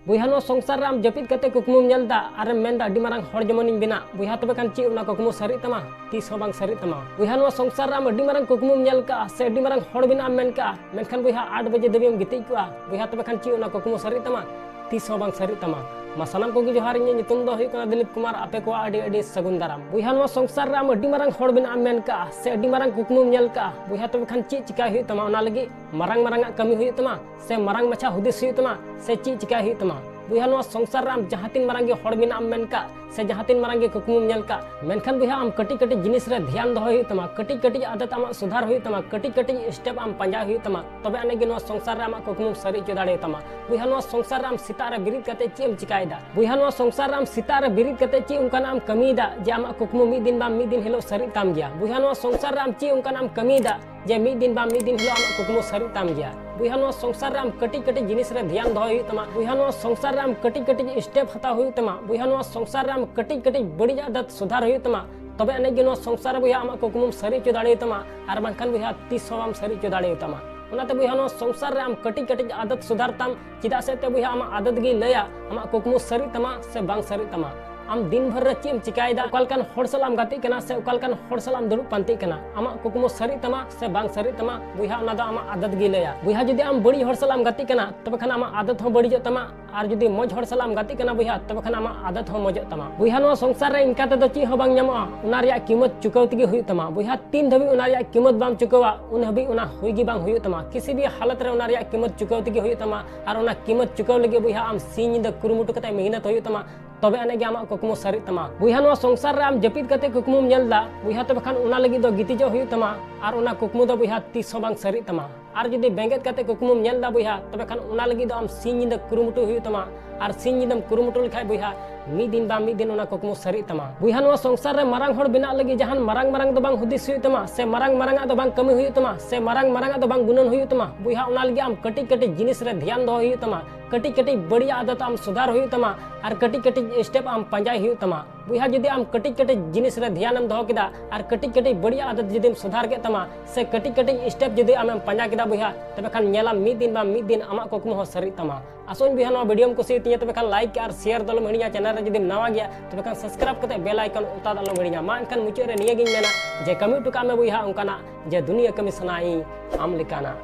बुहा no संसार रे आम जपित कते कुकमुम नेलदा आरेम मेनदा अडी मारांग हर जेमोनिन बिना बुहा तबे खान ची उना कुकमु सरी तमा तीस हो बांग सरी तमा बुहा नो संसार रे आम अडी मारांग कुकमुम नेल का से अडी मारांग हर बिना आम मेन का मेनखान बुहा 8 बजे दबियम गितिज कुआ बुहा तबे खान ची उना कुकमु सरी तमा तीस हो बांग सरी तमा मा सानाम कोगी जोहार इᱧ ᱧᱩᱛᱩᱢ ᱫᱚ ᱦᱩᱭᱩᱜ ᱠᱟᱱᱟ दिलीप कुमार आपे को आडी आडी सगुन दाराम बुहा नो संसार रे आम अडी मारांग हर बिना आम मेन का से अडी मारांग कुकमुम नेल का बुहा तबे खान ची चिका हुई तमा ओना लगी मारांग मारांग कमी हुई तमा से मारांग मछा हुदिस हुई तमा से ची चिका हुई तमा बुहा नो संसार आम जहाँ तीन मारांगे हर बिना आम मेन का से जहाँ तीन मारांगे कुकमुम नेल का मेनखान बुहा आम कटी कटी जिनिस रे ध्यान दो हुई तमा कटी कटी आदत आम सुधार हुई तमा कटी कटी स्टेप आम पंजा हुई तमा तबे अनेगे नो संसार रे आम कुकमुम सरी चो दाड़े तमा बुहा नो संसार आम सीता रे बिरिद कते ची एम चिकायदा बुहा नो संसार आम सीता रे बिरिद कते ची उनका नाम कमीदा जे आम कुकमु मिद दिन बा मिद दिन हिलो सरी ताम गया बुहा नो संसार आम ची उनका नाम कमीदा जे मिद दिन बा मिद दिन हिलो आम कुकमु सरी ताम गया बुहा नो संसार आम कटी कटी जिनिस रे ध्यान दो हुई तमा बुहा नो संसार आम कटी कटी स्टेप हता हुई तमा बुहा नो संसार आम कटी कटी बड़ी आदत सुधार हुई तमा तबे अनेगे नो संसार बुहा आम कुकमुम सरी चो दाड़े तमा आर बांखान बुहा 30 आम सरी चो दाड़े तमा उनाते बुहा नो संसार रे आम कटी कटी आदत सुधार ताम चिदा से ते बुहा आम आदत गी लया आम कुकमु सरी तमा से बांग सरी तमा आम दिन भर रे चीम चिकायदा ओकालकान हर सलाम गाती कना से ओकालकान हर सलाम दुड़ुब पांती कना आम कुकमु सरी तमा से बांग सरी तमा बुहा ओना दो आम आदत गी लया बुहा जुदी आम बड़ी हर सलाम गाती कना तबे खान आम आदत हो बड़ी तमा और जुदी मौज हर सलाम गाती कना बुहा तबे खान आम आदत हो मौज तमा बुहा नो संसार रे इनका ते दो ची हो बांग ᱧᱟᱢᱚᱜᱼᱟ उना रिया कीमत चुकौती गी हुई तमा बुहा तीन धबी उना रिया कीमत बाम चुकवा उन हबी उना हुई गी बांग हुई तमा किसी भी हालत रे उना रिया कीमत चुकौती गी हुई तमा और उना कीमत चुकव लगे बुहा आम सी ᱧᱤᱫᱟᱹ कुरुमुटु कते मेहनत हुई तमा तबे अनेगे आम कुकमु सरी तमा बुहा नो संसार रे आम जपित कते कुकमुम नेलदा बुहा तबे खान उना लगी दो गितिजो हुई तमा और उना कुकमु दो बुहा 30 बांग सरी तमा और जुदी बेंगेत कते कुकमुम नेलदा बुहा तबे खान उना लगी दो आम सी ᱧᱤᱫᱟᱹ कुरुमुटु हुई तमा और सी ᱧिᱫᱟᱹम कुरुमुटु लेखाय बुहा मिद दिन बा मिद दिन उना कुकमु सरी तमा बुहा नो संसार रे मारांग हर बिना लगी जहान मारांग मारांग दो बांग हुदिस हुई तमा से मारांग मारांग दो बांग कमी हुई तमा से मारांग मारांग दो बांग गुणन हुई तमा बुहा उना लगी आम कटी कटी जिनिस रे ध्यान दो हुई तमा कटी कटी बड़ी आदत आम सुधार हुई तमा और कटी कटी स्टेप आम पंजाय हुई तमा बुहा जुदी आम कटी कटी जिनिस रे ध्यान आम दो केदा और कटी कटी बड़ी आदत जुदी सुधार के तमा से कटी कटी स्टेप जुदी आम पंजा केदा बुहा तबे खान नेला मिद दिन बा मिद दिन आमा कुकमु हो सरी तमा आसोन बुहा नो वीडियो को कुसी तिया तबे खान लाइक और शेयर दलो हिड़िया चैनल रे जुदी नवा गया तबे खान सब्सक्राइब कते बेल आइकन उता दलो हिड़िया मा एनखान मुचे रे निया गिन मेना जे कमी टुका में बुहा उनकाना जे दुनिया कमी सनाई आम लिकाना।